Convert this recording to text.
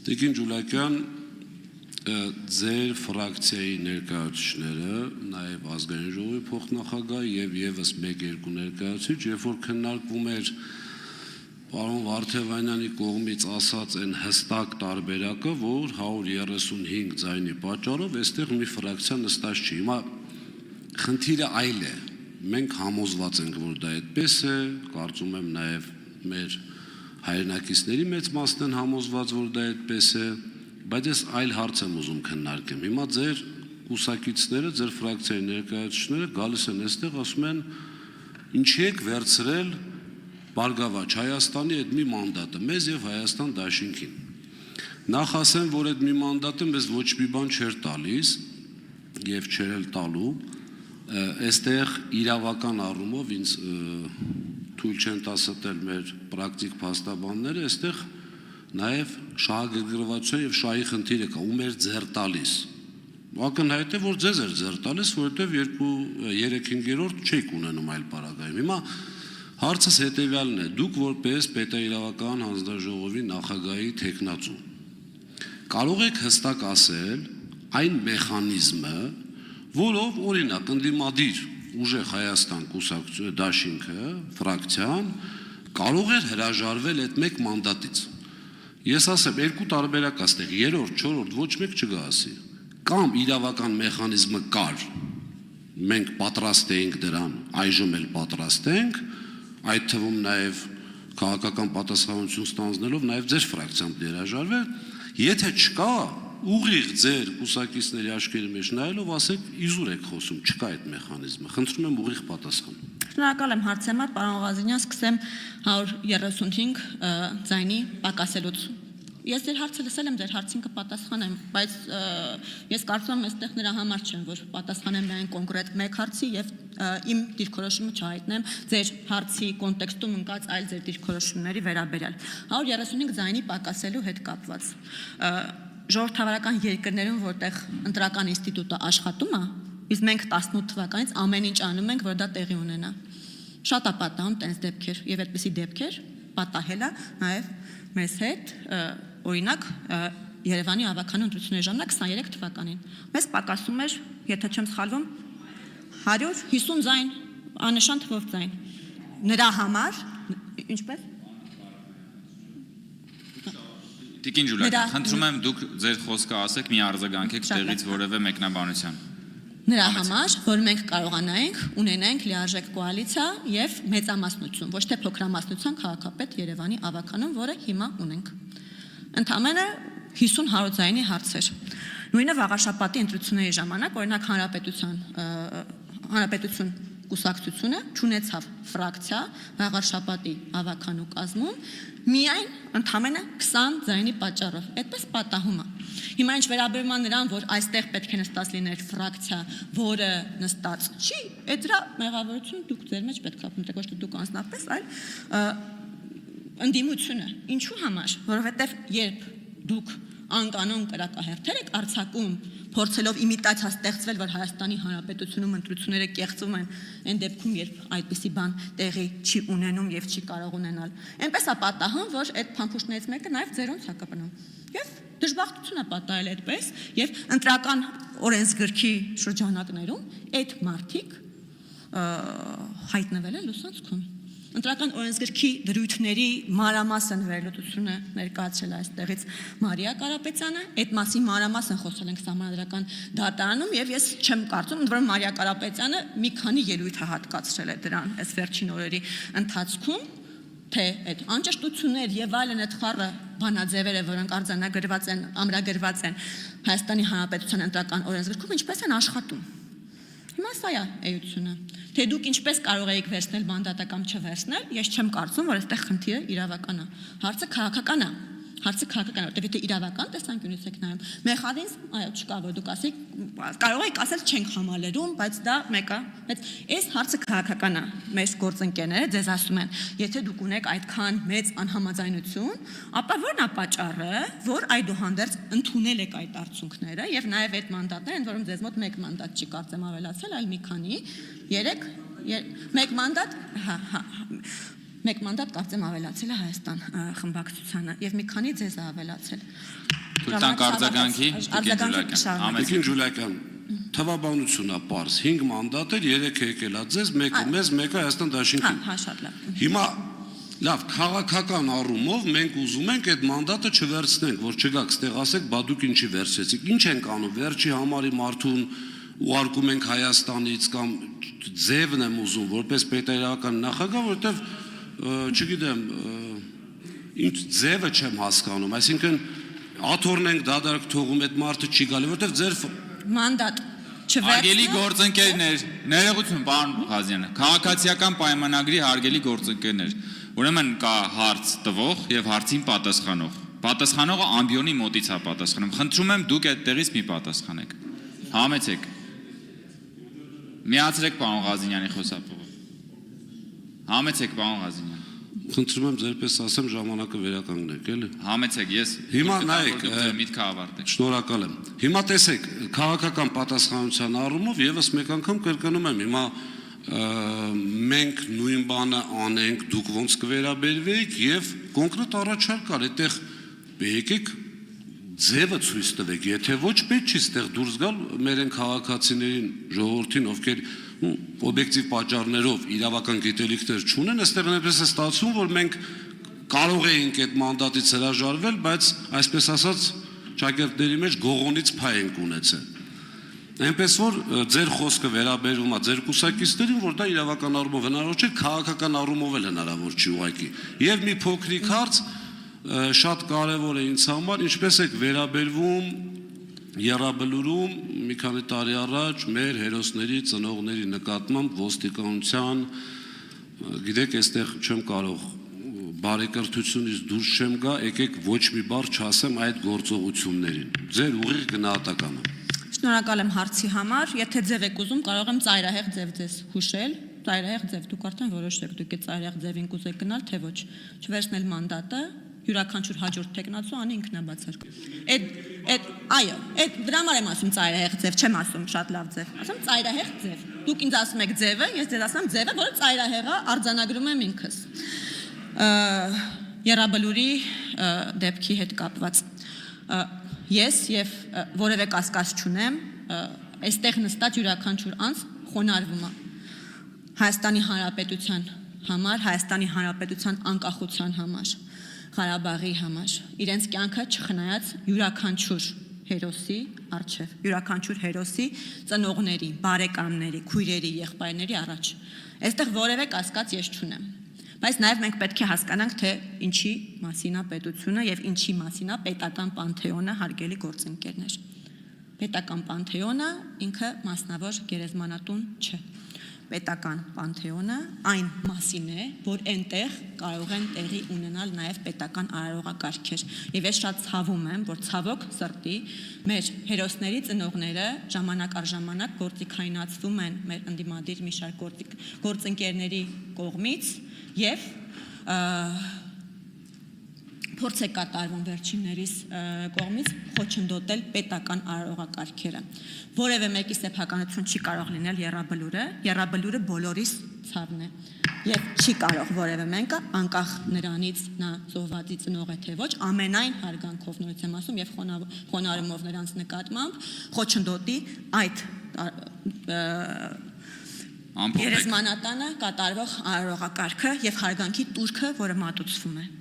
Տիկին Ջուլակյան, ձեր ֆրակցիայի ներկայացուցիչները, նաև ազգային ժողովի փոխնախագահ եւ եւս 1-2 ներկայացուցիչ, երբ որ քննարկվում էր պարոն Վարդևանյանի կողմից ասած այն հստակ տարբերակը, որ 135 ձայնի պատճառով այստեղ մի ֆրակցիա նստած չի։ Հիմա խնդիրը այլ է։ Մենք համոզված ենք, որ դա այդպես է, կարծում եմ նաև մեր հայրենակիցների մեծ մասն են համոզված, որ դա այդպես է, բայց ես այլ հարց եմ ուզում քննարկեմ։ Հիմա ձեր կուսակիցները, ձեր ֆրակցիայի ներկայացուցիչները գալիս են այստեղ, ասում են, ինչի եք վերցրել Բարգավաճ Հայաստանի այդ մի մանդատը, մեզ եւ Հայաստան Դաշինքին։ Նախ ասեմ, որ այդ մի մանդատը մեզ ոչ մի բան չէր տալիս եւ չէր էլ տալու, այստեղ իրավական առումով ինձ թույլ չեն տա ստել մեր պրակտիկ փաստաբանները, այստեղ նաև շահագրգռվածության եւ շահի խնդիրը կա, ում էր ձեռ տալիս։ Ակնհայտ է, որ ձեզ էր ձեռ տալիս, որովհետեւ 2/3-5 չեք ունենում այլ պարագայում։ Հիմա հարցս հետեւյալն է. դուք որպես պետաիրավական հանձնաժողովի նախագահի թեկնածու կարող եք հստակ ասել այն մեխանիզմը, որով օրինակ ընդդիմադիր ուժեղ Հայաստան կուսակցությունը Դաշինքը, ֆրակցիան կարող էր հրաժարվել այդ մեկ մանդատից։ Ես ասեմ, երկու տարբերակ է ստեղ, 3-րդ, 4-րդ ոչ մեկ չգա ասի։ Կամ իրավական մեխանիզմը կար, մենք պատրաստ էինք դրան, այժմ էլ պատրաստ ենք, այդ թվում նաև քաղաքական պատասխանատվություն ստանձնելով նաև ձեր ֆրակցիան հրաժարվել, եթե չկա, ուղիղ ձեր կուսակիցների աչքերի մեջ նայելով ասեք իզուր եք խոսում, չկա այդ մեխանիզմը։ Խնդրում եմ ուղիղ պատասխան։ Շնորհակալ եմ հարցի համար, պարոն Ղազարյան, սկսեմ 135 ձայնի պակասելուց։ Ես ձեր հարցը լսել եմ, ձեր հարցին կպատասխանեմ, բայց ես կարծում եմ այստեղ նրա համար չեմ, որ պատասխանեմ միայն կոնկրետ մեկ հարցի եւ իմ դիրքորոշումը չհայտնեմ ձեր հարցի կոնտեքստում ընկած այլ ձեր դիրքորոշումների վերաբերյալ։ 135 ձայնի պակասելու հետ կապված ժողովրդավարական երկրներում, որտեղ ընտրական ինստիտուտը աշխատում է, իսկ մենք 18 թվականից ամեն ինչ անում ենք, որ դա տեղի ունենա։ Շատ է պատահում տենց դեպքեր եւ այդպիսի դեպքեր պատահել է նաեւ մեզ հետ, օրինակ Երևանի ավականու ընտրությունների ժամանակ 23 թվականին։ Մեզ պակասում էր, եթե չեմ սխալվում, 150 ձայն, աննշան թվով ձայն։ Նրա համար, ինչպես Տիկին Ջուլակյան, խնդրում եմ դուք ձեր խոսքը ասեք, մի արձագանքեք տեղից որևէ մեկնաբանության։ Նրա համար, որ մենք կարողանայինք ունենանք լիարժեք կոալիցիա եւ մեծամասնություն, ոչ թե փոքրամասնության քաղաքապետ Երևանի ավականում, որը հիմա ունենք։ Ընդամենը 50 ձայնի հարցեր։ Նույնը վաղաշաբաթի ընտրությունների ժամանակ, օրինակ հանրապետություն կուսակցությունը չունեցավ ֆրակցիա վաղաշաբաթի ավականու կազմում միայն ընդամենը 20 ձայնի պատճառով։ Այդպես պատահում է։ Հիմա ինչ վերաբերում է նրան, որ այստեղ պետք է նստած լիներ ֆրակցիա, որը նստած չի, այդ դրա մեղավորությունը դուք ձեր մեջ պետք է ապրեք, ոչ թե դուք անձնապես, այլ ընդդիմությունը։ Ինչու համար, որովհետև երբ դուք անկանոն կրակահերթեր եք արձակում, փորձելով իմիտացիա ստեղծվել, որ Հայաստանի Հանրապետությունում ընտրությունները կեղծվում են, այն դեպքում, երբ այդպիսի բան տեղի չի ունենում եւ չի կարող ունենալ։ Այնպես է պատահում, որ այդ փամփուշտներից մեկը նաեւ ձերոնց է կպնում։ Եվ դժբախտություն է պատահել այդպես, եւ ընտրական օրենսգրքի շրջանակներում այդ մարդիկ հայտնվել են լուսանցքում։ Ընտրական օրենսգրքի դրույթների մանրամասն վերլուծությունը ներկայացրել այստեղից Մարիա Կարապետյանը, այդ մասի մանրամասն խոսել ենք Սահմանադրական դատարանում եւ ես չեմ կարծում, որ Մարիա Կարապետյանը մի քանի ելույթ է հատկացրել է դրան այս վերջին օրերի ընթացքում, թե այդ անճշտություններ եւ այլն այդ խառը բանաձևերը, որոնք արձանագրված են, ամրագրված են Հայաստանի Հանրապետության ընտրական օրենսգրքում, ինչպես են աշխատում։ Հիմա սա է էությունը։ Թե դուք ինչպես կարող եք վերցնել մանդատը կամ չվերցնել, ես չեմ կարծում, որ այստեղ խնդիրը իրավական է։ Հարցը քաղաքական է։ Հարցը քաղաքական է, որտեղ եթե իրավական տեսանկյունից եք նայում, մեխանիզմ, այո, չկա, որ դուք ասեք, կարող եք ասել չենք համալրում, բայց դա մեկ է։ Բայց այս հարցը քաղաքական է։ Մեր գործընկերները ձեզ ասում են, եթե դուք ունեք այդքան մեծ անհամաձայնություն, ապա ո՞րն է պատճառը, որ այդուհանդերձ ընդունել եք այդ արդյունքները եւ նաեւ այդ մանդատները, ընդ որում ձեզ մոտ մեկ մանդատ չի կարծեմ ավելացել, այլ մի քանի, 3, մեկ մանդատ, մեկ մանդատ կարծեմ ավելացել է Հայաստան խմբակցությանը եւ մի քանի ձեզ է ավելացել։ Թույլտանք արձագանքի, Տիկին Ջուլիական, թվաբանությունա պարզ 5 մանդատ էր, 3 եկել է ձեզ, մեկը մեզ, մեկը Հայաստան Դաշինքին։ Հա, շատ լավ։ Հիմա լավ, քաղաքական առումով մենք ուզում ենք այդ մանդատը չվերցնենք, որ չգաք, ստեղ ասեք, բա դուք ինչի վերցրեցիք։ Ինչ ենք անում, վերջի համարի մարդուն ուղարկում ենք Հայաստանից կամ ձևն եմ ուզում, որպես պետերական նախագահ, որովհետև չգիտեմ, ինչ ձևը չեմ հասկանում, այսինքն աթոռն ենք դադարք թողում, այդ մարդը չի գալի, որովհետև ձեր մանդատ Հարգելի գործընկերներ, ներողություն, պարոն Ղազյանը, քաղաքացիական պայմանագրի հարգելի գործընկերներ, ուրեմն կա հարց տվող եւ հարցին պատասխանող։ Պատասխանողը ամբիոնի մոտից է պատասխանում։ Խնդրում եմ դուք այդտեղից մի պատասխանեք։ Համեցեք։ Միացրեք պարոն Ղազինյանի խոսափողը։ Համեցեք պարոն Ղազինյան։ Խնդրում եմ ձերպես ասեմ ժամանակը վերականգնեք, էլի։ Համեցեք, ես Հիմա նայեք, միտքը ավարտեք։ Շնորհակալ եմ։ Հիմա տեսեք, քաղաքական պատասխանատվության առումով եւս մեկ անգամ կրկնում եմ, հիմա մենք նույն բանը անենք, դուք ոնց կվերաբերվեիք եւ կոնկրետ առաջարկ կար, այդտեղ եկեք ձևը ցույց տվեք, եթե ոչ պետք չի ստեղ դուրս գալ մեր այն քաղաքացիներին, ժողովրդին, ովքեր օբյեկտիվ պատճառներով իրավական գիտելիքներ չունեն, այստեղ այնպես է ստացվում, որ մենք կարող էինք այդ մանդատից հրաժարվել, բայց այսպես ասած ճակերտների մեջ գողոնից փայ ենք ունեցել։ Այնպես որ ձեր խոսքը վերաբերում է ձեր կուսակիցներին, որ դա իրավական առումով հնարավոր չէ, քաղաքական առումով էլ հնարավոր չի ուղղակի։ Եվ մի փոքրիկ հարց շատ կարևոր է ինձ համար, ինչպես եք վերաբերվում Եռաբլուրում մի քանի տարի առաջ մեր հերոսների ծնողների նկատմամբ ոստիկանության, գիտեք, այստեղ չեմ կարող բարեկրթությունից դուրս չեմ գա, եկեք ոչ մի բառ չասեմ այդ գործողություններին։ Ձեր ուղիղ գնահատականը։ Շնորհակալ եմ հարցի համար, եթե ձև եք ուզում, կարող եմ ծայրահեղ ձև ձեզ հուշել, ծայրահեղ ձև, դուք արդեն որոշեք, դուք այդ ծայրահեղ ձևին կուզեք գնալ, թե ոչ, չվերցնել մանդատը, յուրաքանչյուր հաջորդ տեխնացու անի ինքնաբացարկ։ Այո, դրա համար եմ ասում ծայրահեղ ձև, չեմ ասում շատ լավ ձև, ասում ծայրահեղ ձև։ Դուք ինձ ասում եք ձևը, ես ձեզ ասում ձևը, որը ծայրահեղ է, արձանագրում եմ ինքս։ Եռաբլուրի դեպքի հետ կապված։ Ես եւ որևէ կասկած չունեմ, այստեղ նստած յուրաքանչյուր անձ խոնարհվում է Հայաստանի Հանրապետության համար, Հայաստանի Հանրապետության անկախության համար, Ղարաբաղի համար, իրենց կյանքը չխնայած յուրաքանչյուր հերոսի առջև, յուրաքանչյուր հերոսի ծնողների, բարեկամների, քույրերի, եղբայրների առաջ։ Այստեղ որևէ կասկած ես չունեմ։ Բայց նաև մենք պետք է հասկանանք, թե ինչի մասին է պետությունը եւ ինչի մասին է պետական պանթեոնը, հարգելի գործընկերներ։ Պետական պանթեոնը ինքը մասնավոր գերեզմանատուն չէ։ Պետական պանթեոնը այն մասին է, որ այնտեղ կարող են տեղի ունենալ նաև պետական արարողակարգեր։ Եվ ես շատ ցավում եմ, որ ցավոք սրտի մեր հերոսների ծնողները ժամանակ առ ժամանակ գործիքայնացվում են մեր ընդդիմադիր մի շարք գործընկերների կողմից եւ փորձ է կատարվում վերջիններիս կողմից խոչընդոտել պետական արարողակարգերը։ Որևէ մեկի սեփականություն չի կարող լինել Եռաբլուրը բոլորիս ցավն է։ Եվ չի կարող որևէ մեկը անկախ նրանից նա զոհվածի ծնող է թե ոչ, ամենայն հարգանքով նորից եմ ասում եւ խոնարհումով նրանց նկատմամբ խոչընդոտի այդ գերեզմանատանը կատարվող արարողակարգը եւ հարգանքի տուրքը, որը մատուցվում է։